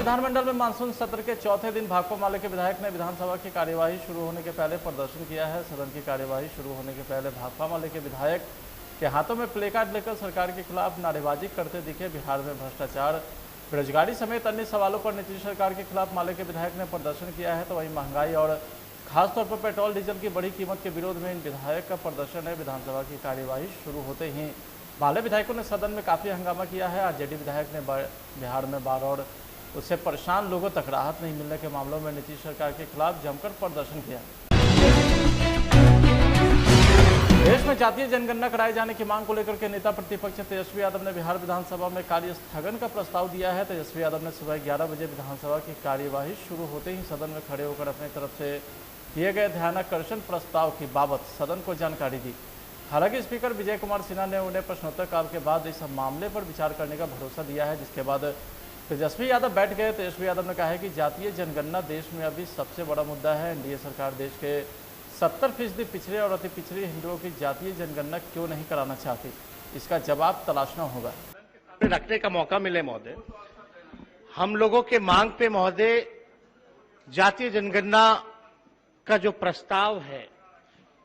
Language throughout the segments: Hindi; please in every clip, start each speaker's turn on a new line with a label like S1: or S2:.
S1: विधानमंडल में मानसून सत्र के चौथे दिन भाकपा माले के विधायक ने विधानसभा की कार्यवाही शुरू होने के पहले प्रदर्शन किया है। सदन की कार्यवाही शुरू होने के पहले भाकपा माले के विधायक के हाथों में प्ले कार्ड लेकर सरकार के खिलाफ नारेबाजी करते दिखे। बिहार में भ्रष्टाचार, बेरोजगारी समेत अन्य सवालों पर नीतीश सरकार के खिलाफ माले के विधायक ने प्रदर्शन किया है। तो वहीं महंगाई और खासतौर पर पेट्रोल डीजल की बढ़ी कीमत के विरोध में इन विधायक का प्रदर्शन है। विधानसभा की कार्यवाही शुरू होते ही माले विधायकों ने सदन में काफी हंगामा किया है। आरजेडी विधायक ने बिहार में बाढ़ और उससे परेशान लोगों तक राहत नहीं मिलने के मामलों में नीतीश सरकार के खिलाफ जमकर प्रदर्शन किया। देश में जातीय जनगणना कराए जाने की मांग को लेकर के नेता प्रतिपक्ष तेजस्वी यादव ने बिहार विधानसभा में कार्य स्थगन का प्रस्ताव दिया है। तेजस्वी यादव ने सुबह 11 बजे विधानसभा की कार्यवाही शुरू होते ही सदन में खड़े होकर अपनी तरफ से किए गए ध्यानाकर्षण प्रस्ताव की बाबत सदन को जानकारी दी। हालांकि स्पीकर विजय कुमार सिन्हा ने उन्हें प्रश्नोत्तर काल के बाद इस मामले पर विचार करने का भरोसा दिया है, जिसके बाद तेजस्वी यादव बैठ गए। तेजस्वी यादव ने कहा है कि जातीय जनगणना देश में अभी सबसे बड़ा मुद्दा है। एनडीए सरकार देश के 70% पिछड़े और अति पिछड़े हिंदुओं की जातीय जनगणना क्यों नहीं कराना चाहती, इसका जवाब तलाशना होगा।
S2: रखने का मौका मिले महोदय, हम लोगों के मांग पे महोदय जातीय जनगणना का जो प्रस्ताव है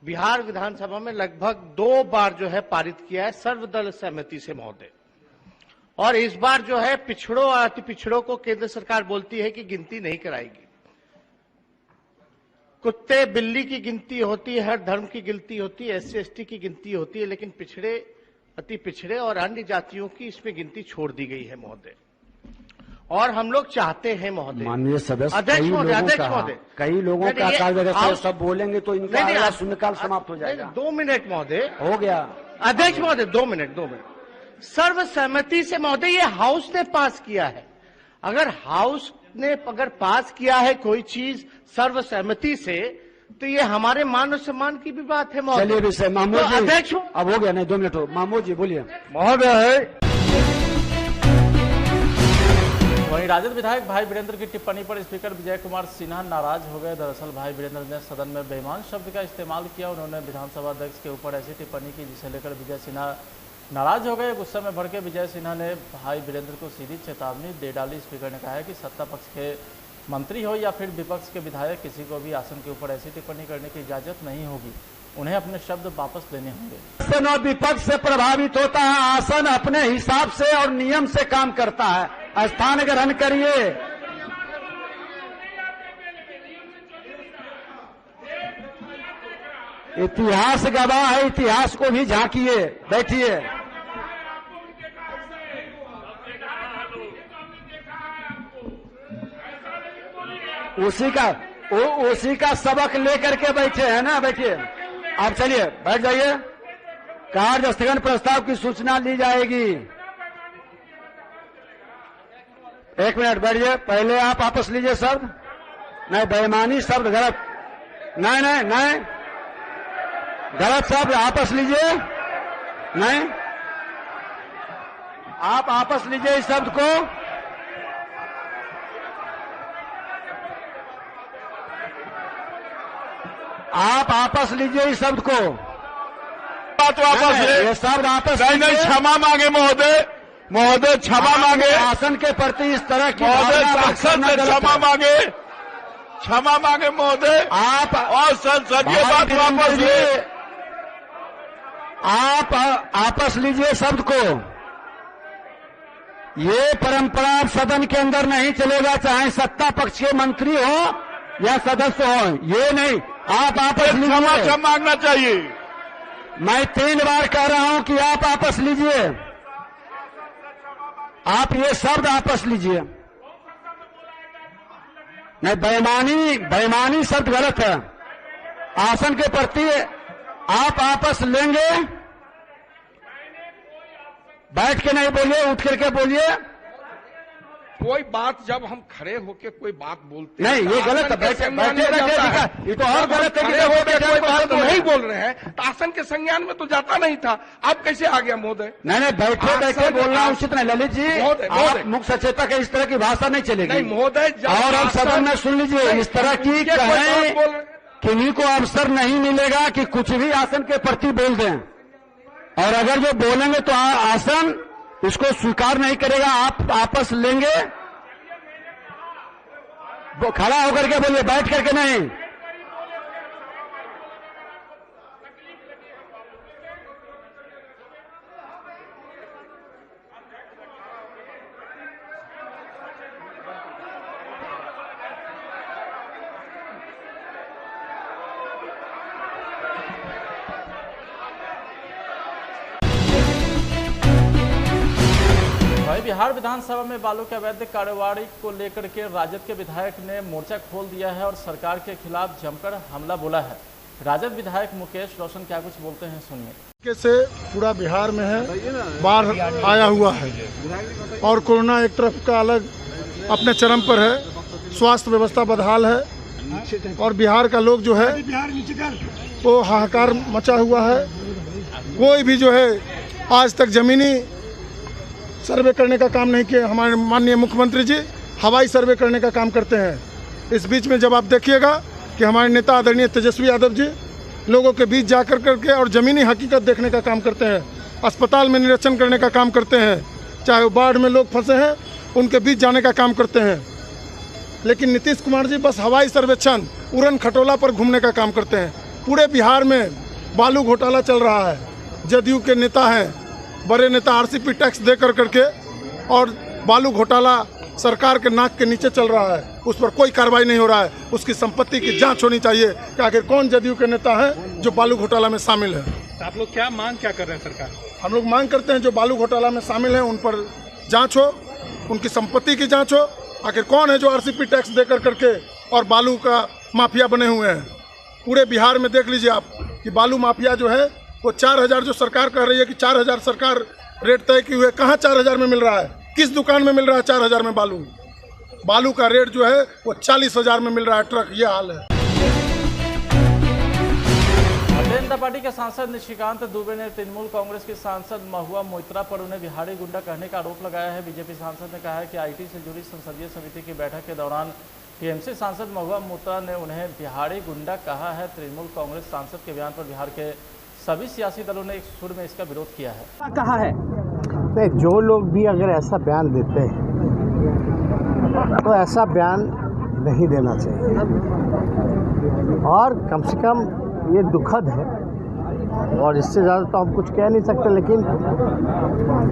S2: बिहार विधानसभा में लगभग 2 बार जो है पारित किया है सर्वदल सहमति से महोदय। और इस बार जो है पिछड़ों और अति पिछड़ों को केंद्र सरकार बोलती है कि गिनती नहीं कराएगी। कुत्ते बिल्ली की गिनती होती है, हर धर्म की गिनती होती है, SC ST की गिनती होती है, लेकिन पिछड़े, अति पिछड़े और अन्य जातियों की इसमें गिनती छोड़ दी गई है महोदय। और हम लोग चाहते हैं महोदय,
S3: माननीय सदस्य,
S2: अध्यक्ष महोदय,
S3: कई लोगों का कार्य सब बोलेंगे तो इनका शून्यकाल समाप्त हो जाएगा।
S2: 2 मिनट महोदय,
S3: हो गया
S2: अध्यक्ष महोदय, 2 मिनट। सर्वसहमति से महोदय ये हाउस ने पास किया है। अगर हाउस ने पास किया है कोई चीज सर्वसहमति से, तो ये हमारे मान और सम्मान की भी बात है महोदय।
S3: चलिए विषय मामूद जी,
S2: अध्यक्ष
S3: अब हो गया, नहीं 2 मिनट हो। मामूद जी बोलिए।
S2: महोदय,
S1: वहीं राजद विधायक भाई वीरेंद्र की टिप्पणी पर स्पीकर विजय कुमार सिन्हा नाराज हो गए। दरअसल भाई वीरेंद्र ने सदन में बेईमान शब्द का इस्तेमाल किया। उन्होंने विधानसभा अध्यक्ष के ऊपर ऐसी टिप्पणी की जिसे लेकर विजय सिन्हा नाराज हो गए। गुस्से में भड़के विजय सिन्हा ने भाई वीरेंद्र को सीधी चेतावनी दे डाली। स्पीकर ने कहा है कि सत्ता पक्ष के मंत्री हो या फिर विपक्ष के विधायक, किसी को भी आसन के ऊपर ऐसी टिप्पणी करने की इजाजत नहीं होगी। उन्हें अपने शब्द वापस लेने होंगे।
S3: आसन और विपक्ष से प्रभावित होता है, आसन अपने हिसाब से और नियम से काम करता है। स्थान ग्रहण करिए। इतिहास गवाह है, इतिहास को भी झांकिए। बैठिए। उसी का सबक लेकर के बैठे हैं ना। बैठिए, आप चलिए, बैठ जाइए। कार्य स्थगन प्रस्ताव की सूचना ली जाएगी। 1 मिनट बैठिए। पहले आप वापस लीजिए शब्द। नहीं, बेईमानी शब्द गलत। नहीं, गलत शब्द वापस लीजिए। नहीं, आप वापस लीजिए इस शब्द को। आप वापस लीजिए इस शब्द को।
S4: बात वापस ले।
S3: ये शब्द वापस
S4: नहीं, क्षमा मांगे महोदय, क्षमा मांगे।
S3: आसन के प्रति इस तरह की
S4: महोदय क्षमा मांगे महोदय।
S3: आप
S4: और संसदीय बात वापस ले।
S3: आप वापस लीजिए शब्द को। ये परंपरा सदन के अंदर नहीं चलेगा, चाहे सत्ता पक्ष के मंत्री हो या सदस्य हो। ये नहीं, आप वापस लीजिए।
S4: क्षमा मांगना चाहिए।
S3: मैं 3 बार कह रहा हूं कि आप वापस लीजिए। आप ये शब्द वापस लीजिए। नहीं, बेईमानी शब्द गलत है। आसन के प्रति आप वापस लेंगे। बैठ के नहीं बोलिए, उठ करके बोलिए।
S4: कोई बात जब हम खड़े होके कोई बात बोलते
S3: नहीं, ये गलत है। बैठे ये तो और गलत है कि
S4: कोई बात नहीं बोल रहे हैं तो आसन के संज्ञान में तो जाता नहीं था। अब कैसे आ गया महोदय?
S3: नहीं, बैठे बोलना उचित नहीं। ललित जी, आप मुख्य सचेतक है, इस तरह की भाषा नहीं चलेगी।
S4: नहीं महोदय,
S3: और अब सदन में सुन लीजिए, इस तरह की कहें किन्हीं को अवसर नहीं मिलेगा कि कुछ भी आसन के प्रति बोल दें। और अगर जो बोलेंगे तो आसन इसको स्वीकार नहीं करेगा। आप वापस लेंगे। वो खड़ा होकर के बोलिए, बैठ करके नहीं।
S1: वहीं बिहार विधानसभा में बालू के अवैध कारोबारी को लेकर के राजद के विधायक ने मोर्चा खोल दिया है और सरकार के खिलाफ जमकर हमला बोला है। राजद विधायक मुकेश रोशन क्या कुछ बोलते हैं, सुनिए।
S5: से पूरा बिहार में है, बाढ़ आया हुआ है और कोरोना एक तरफ का अलग अपने चरम पर है, स्वास्थ्य व्यवस्था बदहाल है और बिहार का लोग जो है वो हाहाकार मचा हुआ है। कोई भी जो है आज तक जमीनी सर्वे करने का काम नहीं किया। हमारे माननीय मुख्यमंत्री जी हवाई सर्वे करने का काम करते हैं। इस बीच में जब आप देखिएगा कि हमारे नेता आदरणीय तेजस्वी यादव जी लोगों के बीच जाकर करके और ज़मीनी हकीकत देखने का काम करते हैं, अस्पताल में निरीक्षण करने का काम करते हैं, चाहे वो बाढ़ में लोग फंसे हैं उनके बीच जाने का काम करते हैं। लेकिन नीतीश कुमार जी बस हवाई सर्वेक्षण, उड़न खटोला पर घूमने का काम करते हैं। पूरे बिहार में बालू घोटाला चल रहा है। जदयू के नेता हैं, बड़े नेता आरसीपी टैक्स दे करके और बालू घोटाला सरकार के नाक के नीचे चल रहा है, उस पर कोई कार्रवाई नहीं हो रहा है। उसकी संपत्ति की जांच होनी चाहिए कि आखिर कौन जदयू के नेता हैं जो बालू घोटाला में शामिल है।
S6: तो आप लोग क्या मांग क्या कर रहे हैं सरकार?
S5: हम लोग मांग करते हैं जो बालू घोटाला में शामिल हैं उन पर जांच हो, उनकी संपत्ति की जांच हो। आखिर कौन है जो आरसीपी टैक्स दे करके और बालू का माफिया बने हुए हैं। पूरे बिहार में देख लीजिए आप कि बालू माफिया जो है वो 4000 जो सरकार कह रही है कि 4000 सरकार रेट तय की हुई है, कहाँ 4000 में मिल रहा है? किस दुकान में मिल रहा है 4000 में बालू का रेट जो है वो 40,000 में मिल रहा है ट्रक। ये हाल है।
S1: भारतीय जनता पार्टी के सांसद निशिकांत दुबे ने तृणमूल कांग्रेस के सांसद महुआ मोइत्रा पर उन्हें बिहारी गुंडा कहने का आरोप लगाया है। बीजेपी सांसद ने कहा है कि आईटी से जुड़ी संसदीय समिति की बैठक के दौरान टीएमसी सांसद महुआ मोइत्रा ने उन्हें बिहारी गुंडा कहा है। तृणमूल कांग्रेस सांसद के बयान पर बिहार के सभी सियासी दलों ने एक सुर में इसका विरोध किया है।
S7: कहा है नहीं, जो लोग भी अगर ऐसा बयान देते हैं तो ऐसा बयान नहीं देना चाहिए और कम से कम ये दुखद है और इससे ज़्यादा तो हम कुछ कह नहीं सकते। लेकिन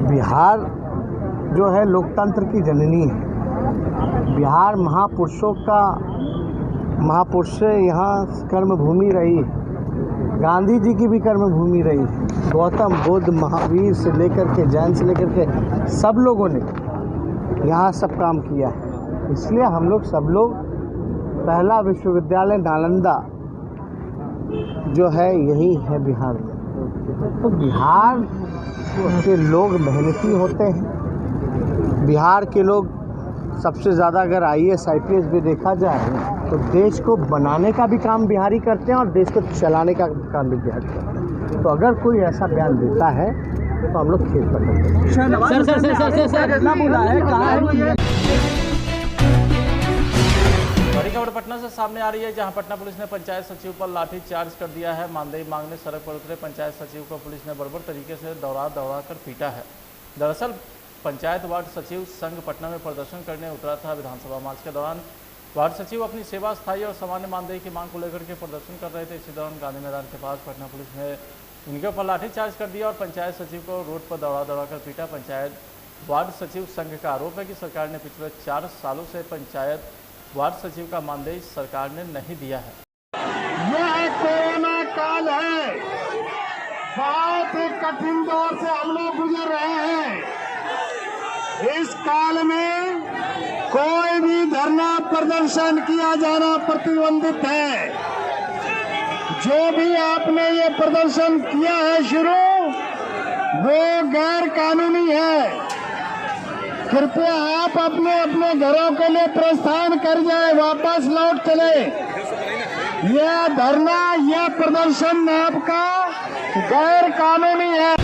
S7: बिहार जो है लोकतंत्र की जननी है। बिहार महापुरुष से यहाँ कर्मभूमि रही है। गांधी जी की भी कर्मभूमि रही है। गौतम बुद्ध, महावीर से लेकर के जैन से लेकर के सब लोगों ने यहाँ सब काम किया है। इसलिए हम लोग सब लोग पहला विश्वविद्यालय नालंदा जो है यही है बिहार में। तो बिहार के लोग मेहनती होते हैं। बिहार के लोग सबसे ज़्यादा अगर IAS IPS भी देखा जाए तो देश को बनाने का भी काम बिहारी करते हैं और देश को चलाने का काम भी बिहारी करते हैं। तो अगर कोई ऐसा बयान देता है तो हम लोग खेल पकड़ते हैं। सर बोला है, कहा है।
S1: बड़ी खबर पटना से सामने आ रही है, जहां पटना पुलिस ने पंचायत सचिव पर लाठी चार्ज कर दिया है। मानदेय मांगने सड़क पर उतरे पंचायत सचिव को पुलिस ने बर्बर तरीके से दौड़ा कर पीटा है। दरअसल पंचायत वार्ड सचिव संघ पटना में प्रदर्शन करने उतरा था। विधानसभा मार्च के दौरान वार्ड सचिव अपनी सेवा, स्थायी और सामान्य मानदेय की मांग को लेकर के प्रदर्शन कर रहे थे। इसी दौरान गांधी मैदान के पास पटना पुलिस ने इनके ऊपर लाठीचार्ज कर दिया और पंचायत सचिव को रोड पर दौड़ा कर पीटा। पंचायत वार्ड सचिव संघ का आरोप है कि सरकार ने पिछले 4 सालों से पंचायत वार्ड सचिव का मानदेय सरकार ने नहीं दिया है।
S8: यह कोरोना काल है, बहुत ही कठिन दौर से हम लोग गुजर रहे हैं। इस काल में कोई भी धरना प्रदर्शन किया जाना प्रतिबंधित है। जो भी आपने ये प्रदर्शन किया है शुरू, वो गैर कानूनी है। कृपया आप अपने अपने घरों के लिए प्रस्थान कर जाए, वापस लौट चले। यह धरना, यह प्रदर्शन आपका गैर कानूनी है।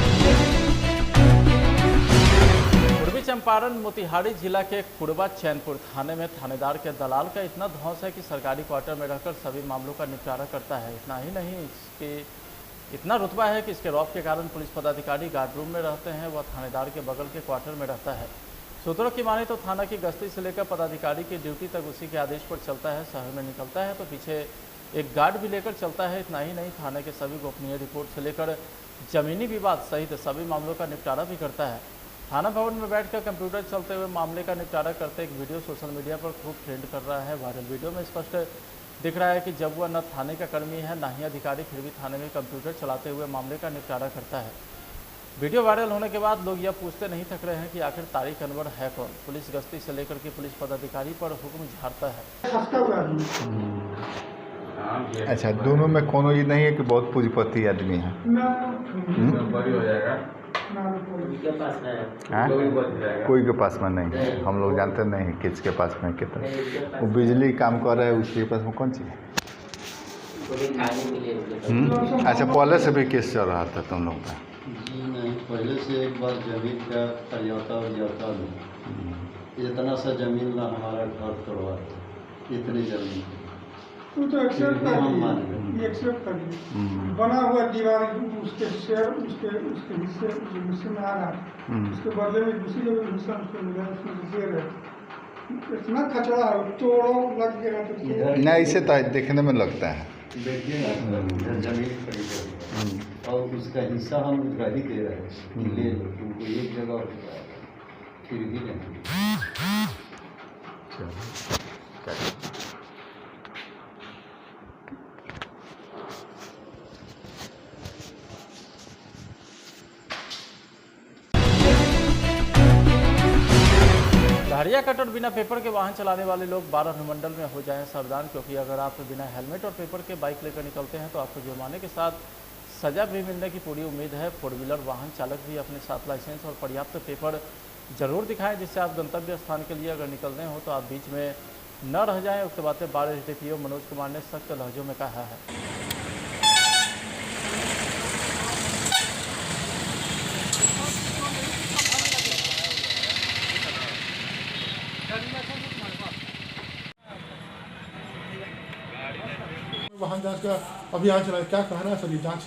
S1: पूर्वी चंपारण मोतिहारी जिला के कुड़बा चैनपुर थाने में थानेदार के दलाल का इतना धौंस है कि सरकारी क्वार्टर में रहकर सभी मामलों का निपटारा करता है। इतना ही नहीं, इसके इतना रुतबा है कि इसके रौब के कारण पुलिस पदाधिकारी गार्ड रूम में रहते हैं, वह थानेदार के बगल के क्वार्टर में रहता है। सूत्रों की माने तो थाना की गश्ती से लेकर पदाधिकारी की ड्यूटी तक उसी के आदेश पर चलता है। शहर में निकलता है तो पीछे एक गार्ड भी लेकर चलता है। इतना ही नहीं, थाने के सभी गोपनीय रिपोर्ट से लेकर जमीनी विवाद सहित सभी मामलों का निपटारा भी करता है। थाना भवन में बैठकर कंप्यूटर चलते हुए मामले का निपटारा करते एक वीडियो सोशल मीडिया पर खूब ट्रेंड कर रहा है। वायरल वीडियो में स्पष्ट दिख रहा है कि जब वह न थाने का कर्मी है न ही अधिकारी, फिर भी थाने में कंप्यूटर चलाते हुए मामले का निपटारा करता है। वीडियो वायरल होने के बाद लोग यह पूछते नहीं थक रहे हैं कि आखिर तारिक अनवर है कौन। पुलिस गश्ती से लेकर के पुलिस पदाधिकारी पर हुक्म झाड़ता है।
S9: अच्छा, दोनों में कोनो ये नहीं है कि बहुत पूंजीपति आदमी है। कोई के पास में नहीं, हम लोग जानते नहीं किसके पास में कितना। वो बिजली काम कर रहा है, उसके पास में कौन चीज़। अच्छा, पहले से भी केस चल रहा था तुम लोग का?
S10: जी नहीं, पहले से एक बार जमीन का समझौता इतना सा जमीन ना हमारा घर तोड़वा, इतनी जमीन
S5: वो तो एक्सेप्ट कर ली, बना हुआ दीवार उसके शेयर उसके हिस्से में आ रहा, उसके बदले में दूसरी जगह हिस्सा उसको मिला, उसमें दे रहे। इतना कचरा है, तोड़ो लग गया तो
S9: नहीं, इसे तो देखने में लगता है।
S10: देखिए जमीन खरीद और उसका हिस्सा हम उधर ही दे रहे हैं, ले लो तुमको एक जगह फिर भी नहीं।
S1: धारिया कट और बिना पेपर के वाहन चलाने वाले लोग 12 अनुमंडल में हो जाएं सावधान, क्योंकि अगर आप बिना हेलमेट और पेपर के बाइक लेकर निकलते हैं तो आपको जुर्माने के साथ सजा भी मिलने की पूरी उम्मीद है। फोर व्हीलर वाहन चालक भी अपने साथ लाइसेंस और पर्याप्त पेपर जरूर दिखाएं, जिससे आप गंतव्य स्थान के लिए अगर निकलने हो तो आप बीच में न रह जाएं। उक्त बातें बार DPO मनोज कुमार ने सख्त लहजों में कहा है।
S5: वाहन जांच का अभियान चलाया, क्या कहना है सर ये जांच?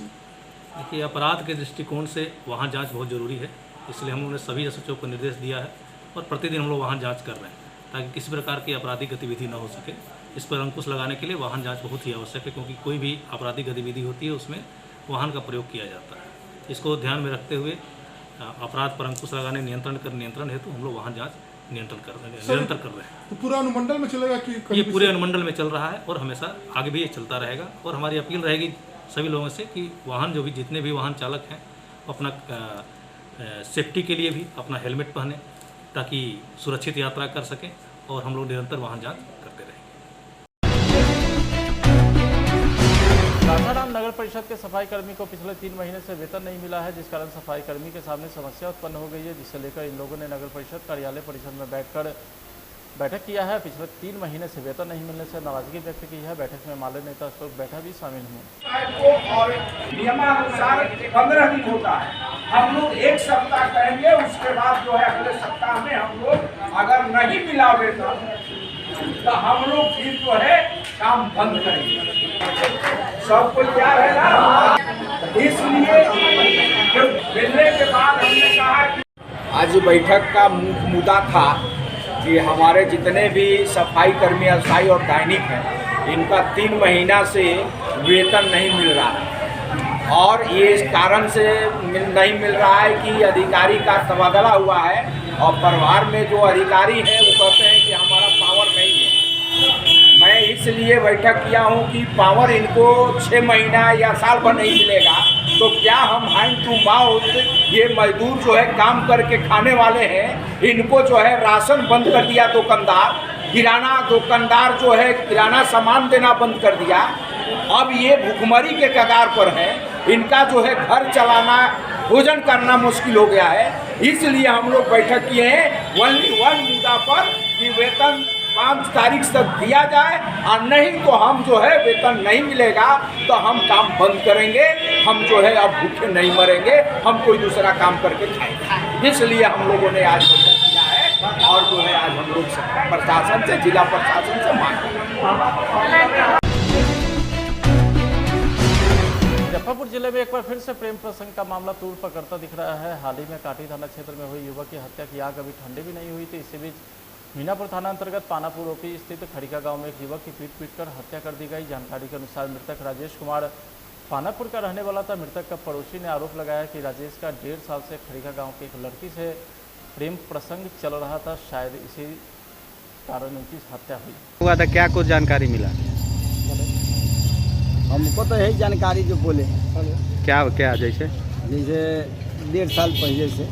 S6: देखिए, अपराध के दृष्टिकोण से वाहन जांच बहुत ज़रूरी है, इसलिए हम लोगों ने सभी SHO को निर्देश दिया है और प्रतिदिन हम लोग वाहन जांच कर रहे हैं ताकि किसी प्रकार की आपराधिक गतिविधि न हो सके। इस पर अंकुश लगाने के लिए वाहन जांच बहुत ही आवश्यक है, क्योंकि कोई भी आपराधिक गतिविधि होती है उसमें वाहन का प्रयोग किया जाता है। इसको ध्यान में रखते हुए अपराध पर अंकुश लगाने, नियंत्रण हेतु हम लोग वाहन जाँच निरंतर कर रहे हैं।
S5: तो पूरा अनुमंडल में चलेगा कि
S6: ये पूरे अनुमंडल में चल रहा है और हमेशा आगे भी ये चलता रहेगा। और हमारी अपील रहेगी सभी लोगों से कि वाहन जो भी जितने भी वाहन चालक हैं अपना सेफ्टी के लिए भी अपना हेलमेट पहने ताकि सुरक्षित यात्रा कर सकें, और हम लोग निरंतर वाहन जांच करते रहें।
S1: सासाराम नगर परिषद के सफाई कर्मी को पिछले 3 महीने से वेतन नहीं मिला है, जिस कारण सफाई कर्मी के सामने समस्या उत्पन्न हो गई है, जिसे लेकर इन लोगों ने नगर परिषद कार्यालय परिसर में बैठक किया है। पिछले 3 महीने से वेतन नहीं मिलने से नाराजगी व्यक्त की है। बैठक में माले नेता अशोक बैठा भी शामिल हुए।
S8: और नियमानुसार 15 दिन होता है, हम लोग 1 सप्ताह करेंगे, उसके बाद जो है अगले सप्ताह में हम लोग अगर नहीं मिला वेतन तो हम लोग फिर जो है काम बंद करेंगे। सबको तैयार है ना? इसलिए मिलने के बाद हमने कहा कि आज बैठक का मुद्दा था कि हमारे जितने भी सफाई कर्मी अस्थायी और दैनिक हैं, इनका 3 महीना से वेतन नहीं मिल रहा है। और ये इस कारण से नहीं मिल रहा है कि अधिकारी का तबादला हुआ है और परिवार में जो अधिकारी हैं वो कहते हैं कि हमारा पावर नहीं है। मैं इसलिए बैठक किया हूँ कि पावर इनको 6 महीना या साल भर नहीं मिलेगा तो क्या हम हैंड टू माउथ, ये मजदूर जो है काम करके खाने वाले हैं, इनको जो है राशन बंद कर दिया दुकानदार, किराना दुकानदार जो है किराना सामान देना बंद कर दिया। अब ये भुखमरी के कगार पर है, इनका जो है घर चलाना, भोजन करना मुश्किल हो गया है। इसलिए हम लोग बैठक किए हैं ओनली 1 मुद्दा पर कि वेतन 5 तारीख तक दिया जाए, और नहीं तो हम जो है वेतन नहीं मिलेगा तो हम काम बंद करेंगे। हम जो है अब भूखे नहीं मरेंगे, हम कोई दूसरा काम करके खाएंगे। इसलिए हम लोगों ने आज बैठक किया है और जो है आज हम लोग प्रशासन से, जिला प्रशासन से मांग
S1: मुजफ्फरपुर जिले में एक बार फिर से प्रेम प्रसंग का मामला तूल पकड़ता दिख रहा है। हाल ही में काटी थाना क्षेत्र में हुई युवक की हत्या की आग अभी ठंडी भी नहीं हुई थी। इसी बीच मीनापुर थाना अंतर्गत पानापुर ओपी स्थित खड़िका गांव में एक युवक की पीट कर हत्या कर दी गई। जानकारी के अनुसार मृतक राजेश कुमार पानापुर का रहने वाला था। मृतक का पड़ोसी ने आरोप लगाया कि राजेश का 1.5 साल से खड़िका गाँव की एक लड़की से प्रेम प्रसंग चल रहा था। शायद इसी कारण उनकी हत्या
S11: हुआ था। क्या कुछ जानकारी मिला?
S7: हमको तो यही जानकारी जो बोले
S11: क्या क्या जैसे
S7: 1.5 साल पहले से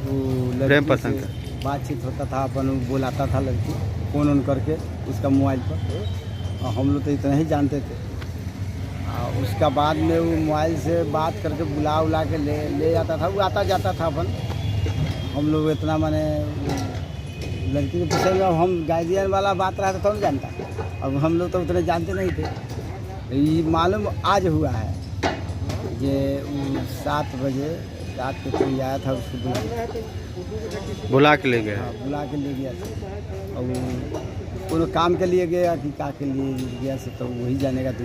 S7: वो
S11: प्रेम प्रसंग
S7: बातचीत होता था, अपन बुलाता था लड़की फोन ऑन करके उसका मोबाइल पर, और हम लोग तो इतना ही जानते थे। उसका बाद में वो मोबाइल से बात करके बुला के ले जाता था। वो आता जाता था अपन, हम लोग इतना माने लड़की के विषय में हम गार्जियन वाला बात रहा था तो हम जानता, अब हम लोग तो उतने जानते नहीं थे। ये मालूम आज हुआ है ये 7 बजे रात को कोई आया था, उसको
S11: बुला के ले गया।
S7: बुला के ले गया था, और कोनो काम के लिए गया कि क्या के लिए गया से तो वही जानेगा। तो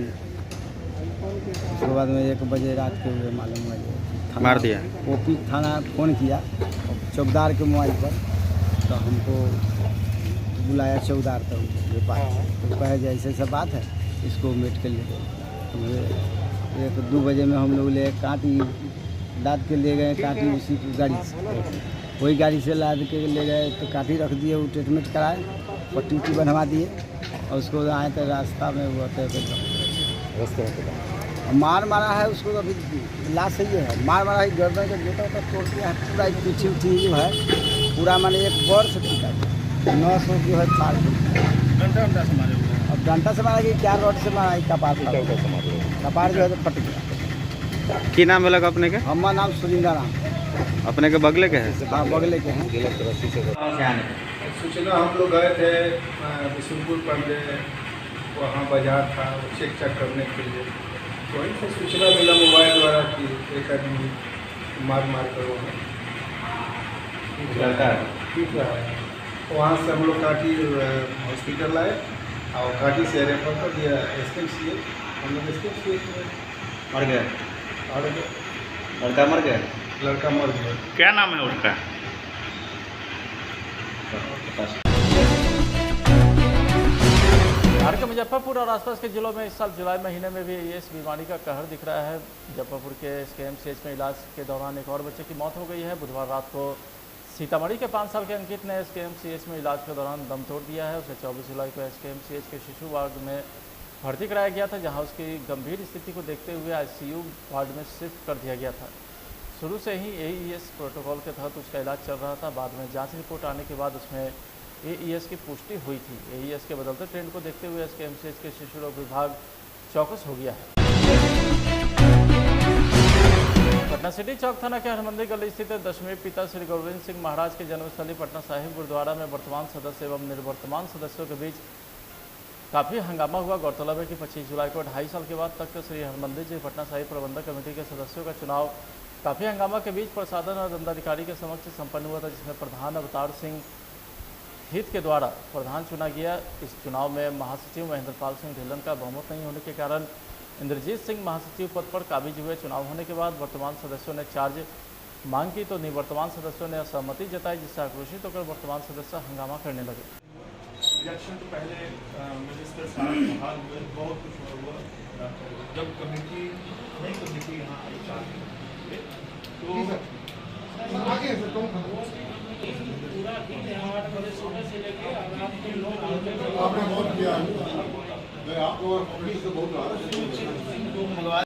S7: उसके बाद में 1 बजे रात को मालूम हुआ
S11: मार दिया।
S7: ओपी थाना फ़ोन किया चौकीदार के मोबाइल पर, तो हमको बुलाया चौकीदार। तो ये बात तो कहे जैसे ऐसा बात है, इसको मेट के लिए 1-2 बजे में हम लोग ले काटी लाद के ले गए। काटी उसी गाड़ी से, वही गाड़ी से लाद के ले गए तो काटी रख दिए। वो ट्रीटमेंट कराए, पट्टी बनवा दिए, और उसको आए तो रास्ता में वो मार मारा है उसको। अभी लाश सही है, मार मारा है, गर्दन का जोटा वोटा तोड़ दिया है, पूरा पीछे उठी जो है पूरा माने 1 वर्ष टीका 900 जो है फाड़ डंडा से मारे। अब डंडा से मारा कि क्या रॉड से मारा? कपार जो है तो फट गया।
S11: की नाम लगा अपने के?
S7: हमारा नाम सुरिंदा राम।
S11: अपने के बगले के हैं?
S7: हाँ बगले के हैं।
S12: सूचना हम लोग गए थे बिशुनपुर पहले, वहाँ बाजार था चेक करने के लिए। वहीं से सूचना मिला मोबाइल द्वारा कि एक आदमी मार कर वहाँ पीट रहा है। वहाँ से हम लोग काटी हॉस्पिटल लाए और काटी से रेफर कर दिया SKMCH। हम लोग SKMCH
S11: मर गया।
S12: और
S11: लड़का मर गया।
S12: लड़का मर गया।
S11: क्या नाम है उसका?
S1: बिहार के मुजफ्फरपुर और आसपास के जिलों में इस साल जुलाई महीने में भी इस बीमारी का कहर दिख रहा है। मुजफ्फरपुर के SKMCH में इलाज के दौरान एक और बच्चे की मौत हो गई है। बुधवार रात को सीतामढ़ी के 5 साल के अंकित ने SKMCH में इलाज के दौरान दम तोड़ दिया है। उसे 24 जुलाई को SKMCH के शिशु वार्ड में भर्ती कराया गया था, जहां उसकी गंभीर स्थिति को देखते हुए ICU वार्ड में शिफ्ट कर दिया गया था। शुरू से ही AES प्रोटोकॉल के तहत उसका इलाज चल रहा था। बाद में जांच रिपोर्ट आने के बाद उसमें AES की पुष्टि हुई थी। AES के बदलते ट्रेंड को देखते हुए SKMCH के शिशु रोग विभाग चौकस हो गया है। पटना सिटी चौक थाना के हरमंदिर गली स्थित दशमें पिता श्री गोविंद सिंह महाराज के जन्मस्थली पटना साहिब गुरुद्वारा में वर्तमान सदस्य एवं निर्वर्तमान सदस्यों के बीच काफ़ी हंगामा हुआ। गौरतलब है कि 25 जुलाई को 2.5 साल के बाद तख्त श्री हरमंदिर जी पटना साहिब प्रबंधक कमेटी के सदस्यों का चुनाव काफ़ी हंगामा के बीच प्रसाधन और दंडाधिकारी के समक्ष संपन्न हुआ था, जिसमें प्रधान अवतार सिंह हित के द्वारा प्रधान चुना गया। इस चुनाव में महासचिव महेंद्रपाल सिंह ढिल्लन का बहुमत नहीं होने के कारण इंद्रजीत सिंह महासचिव पद पर काबिज हुए। चुनाव होने के बाद वर्तमान सदस्यों ने चार्ज मांग की तो निवर्तमान सदस्यों ने असहमति जताई, जिससे आक्रोशित होकर वर्तमान सदस्य हंगामा करने लगे।
S13: इलेक्शन तो पहले मिनिस्टर साहब हाल हुए, बहुत कुछ हुआ। जब कमेटी नई कमेटी यहाँ आई तो पूरा 8 बजे सुबह से लेकर रात के 9 बजे आपने बहुत किया। मैं आप लोगों कमेटी से बहुत मंगवा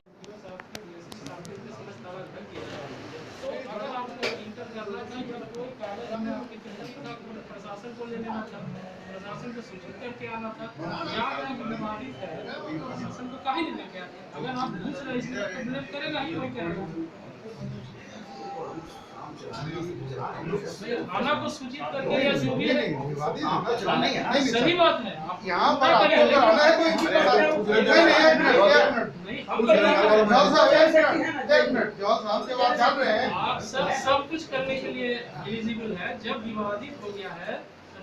S13: प्रशासन को ले लेना था, प्रशासन को सूचित करके आना था। बीमारी है प्रशासन को कहीं नहीं लेके आते। अगर आप पूछ रहे इसलिए तो ब्लेम करेगा ही कोई क्या थाना को सूचित करके या जो भी है सही बात है। यहाँ पर आप सब कुछ करने के लिए एलिजिबल है। जब विवादित हो गया है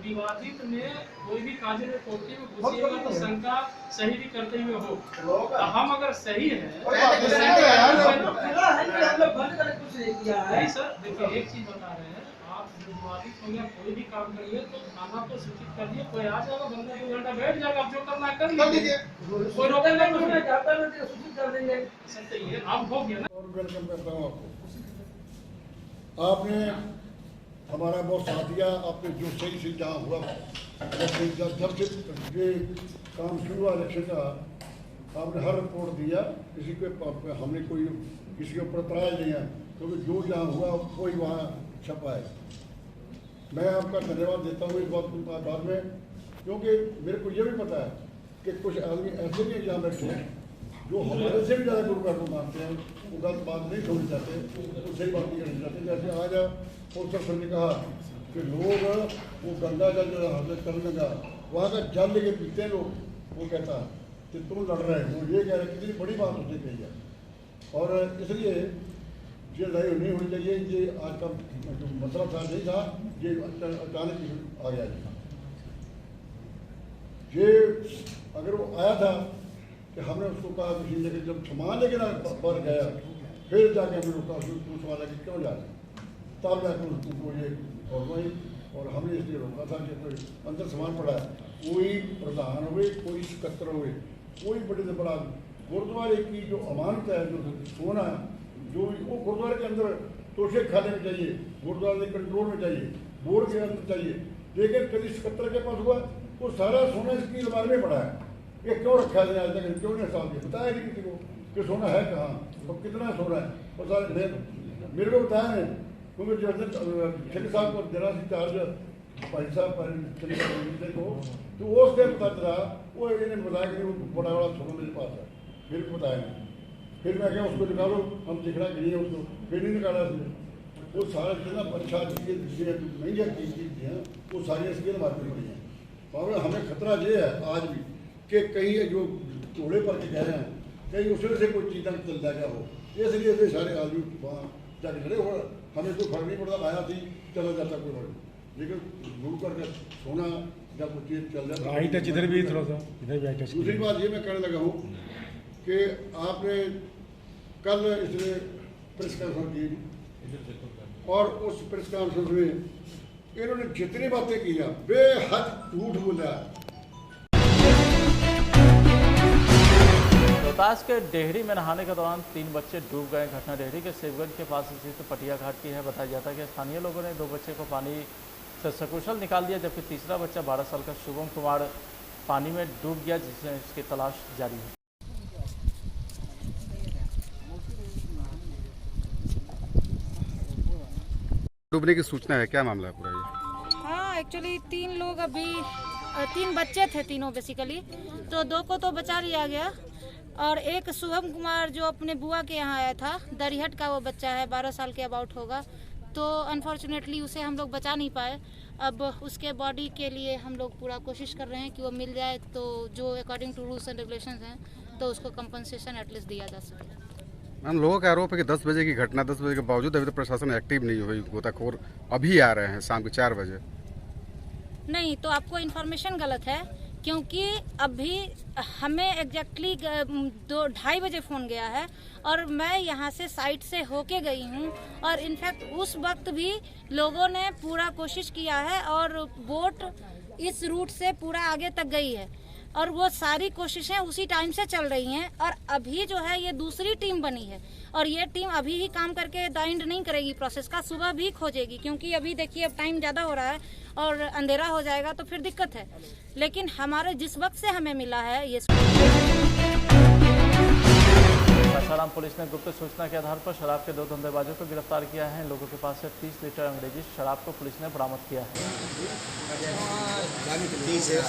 S13: विवादित में कोई भी काजे में कोर्टी में घुसिएगा तो शंका सही भी करते हुए हो, तो हम अगर सही है नहीं सर, देखिए एक चीज बता रहे हैं, आप विवादित हो गया कोई भी काम करिए तो थाना को सूचित कर दिए, कोई आ जाएगा बंदा 2 घंटा बैठ जाएगा, आप जो करना है कर लीजिए, कोई रोकेगा तो सूचित कर देंगे। सर तो ये आप हो गया ना।
S14: और वेलकम करता हूँ आपको। आपने हमारा बहुत साथ दिया, आपने जो सही से जहाँ हुआ जब से ये काम शुरू हुआ इलेक्शन का, आपने हर रिपोर्ट दिया, किसी को हमने कोई किसी के ऊपर तराज नहीं है, क्योंकि जो जहाँ हुआ वही वहाँ छपा है। मैं आपका धन्यवाद देता हूँ इस बात में, क्योंकि मेरे को ये भी पता है कि कुछ आदमी ऐसे भी जहाँ बैठे हैं जो हमारे से भी ज़्यादा गुरुकार को मानते हैं, वो गलत बात नहीं छोड़नी चाहते, वो सही बात नहीं करनी चाहते। जैसे आज पोस्टर सर ने कहा कि लोग वो गंगा जल जो कल गंगा वहाँ का जल लेके पीते हैं लोग, वो कहता है कि तुम लड़ रहे हो, ये कह रहे कितनी बड़ी बात उसने कही है। और इसलिए ये लड़ाई नहीं होनी चाहिए, ये आज का जो मसला था नहीं था, ये अचानक आ गया। ये अगर वो आया था कि हमने उसको कहा किसी जगह जब सामान लेके ना बढ़ गया, फिर जाके हमने उसका पूछवा कि क्यों जा रहे, तब जाकर उसको ये हुई, और हमने इसलिए रोका था कि कोई अंदर सामान पड़ा है, कोई प्रधान हुए, कोई सकत्र हुए, कोई बड़े से बड़ा गुरुद्वारे की जो अमानत है, जो सोना है, जो वो गुरुद्वारे के अंदर तोशे खाने में चाहिए, गुरुद्वारे के कंट्रोल में चाहिए, बोर्ड के अंदर चाहिए, लेकिन कभी सकत्र के पास हुआ वो सारा सोना इसकी अलमारी में पड़ा है। ये क्यों रखा है आज तक, क्यों नहीं साल दिया, बताया नहीं किसी को कि सोना है कहाँ और कितना सोना है, और सारे मेरे को बताया नहीं, क्योंकि जो शेख साहब को जरा सी चार्ज भाई साहब को, तो वो उसने पता चला, वो इन्हें बताया कि वो बड़ा बड़ा सोना मेरे पास है, फिर बताया नहीं। फिर मैं क्या उसको निकालो, हम दिखना के लिए उसको फिर नहीं निकाला उसने, वो सारा जितना अच्छा चीज़ें महंगी चीज़ें हैं वो सारी इसकी अलमारी में पड़ी हैं। और हमें खतरा ये है आज भी कि कहीं जो घोड़े पर के कह रहे हैं कहीं उसमें से कोई चीज़ चल जाएगा हो, इसलिए ऐसे सारे आदमी वहाँ जाके खड़े हो, हमें कोई फर्क नहीं पड़ता, आया थी चला जाता कोई फर्क, लेकिन घूम करके सोना या कुछ चीज़ चल जाता।
S5: इधर भी थोड़ा सा इधर भी।
S14: दूसरी बात ये मैं कहने लगा हूँ कि आपने कल इसलिए प्रेस कॉन्फ्रेंस की, और उस प्रेस कॉन्फ्रेंस में इन्होंने जितनी बातें की हैं बेहद झूठ बोला।
S1: रोहतास के डेहरी में नहाने के दौरान 3 बच्चे डूब गए। घटना डेहरी के शिवगंज के पास स्थित पटिया घाट की है। बताया जाता है कि स्थानीय लोगों ने 2 बच्चे को पानी से सकुशल निकाल दिया, जबकि तीसरा बच्चा 12 साल का शुभम कुमार पानी में डूब गया, जिससे इसकी तलाश जारी है।
S15: डूबने की सूचना है, क्या मामला है पूरा ये?
S16: हाँ, एक्चुअली 3 लोग अभी 3 बच्चे थे, तीनों बेसिकली, तो 2 को तो बचा लिया गया, और एक शुभम कुमार जो अपने बुआ के यहाँ आया था, दरिहट का वो बच्चा है, 12 साल के अबाउट होगा, तो अनफॉर्चुनेटली उसे हम लोग बचा नहीं पाए। अब उसके बॉडी के लिए हम लोग पूरा कोशिश कर रहे हैं कि वो मिल जाए, तो जो according to rules and regulations हैं तो उसको कंपनसेशन एटलीस्ट दिया जा सके।
S15: मैम, लोगों का आरोप है कि 10 बजे की घटना, 10 बजे के बावजूद अभी तो प्रशासन एक्टिव नहीं हुई, गोताखोर अभी आ रहे हैं शाम के 4 बजे।
S16: नहीं, तो आपको इन्फॉर्मेशन गलत है, क्योंकि अभी हमें एग्जैक्टली 2-2:30 बजे फ़ोन गया है, और मैं यहाँ से साइट से होके गई हूँ, और इनफैक्ट उस वक्त भी लोगों ने पूरा कोशिश किया है, और बोट इस रूट से पूरा आगे तक गई है, और वो सारी कोशिशें उसी टाइम से चल रही हैं। और अभी जो है ये दूसरी टीम बनी है, और ये टीम अभी ही काम करके द एंड नहीं करेगी प्रोसेस का, सुबह भी खोजेगी, क्योंकि अभी देखिए अब टाइम ज़्यादा हो रहा है और अंधेरा हो जाएगा तो फिर दिक्कत है। लेकिन हमारे जिस वक्त से हमें मिला है ये
S1: सासाराम पुलिस ने गुप्त सूचना के आधार पर शराब के 2 धंधेबाजों को गिरफ्तार किया है। इन लोगों के पास से 30 लीटर अंग्रेजी शराब को पुलिस ने बरामद किया है।
S17: सर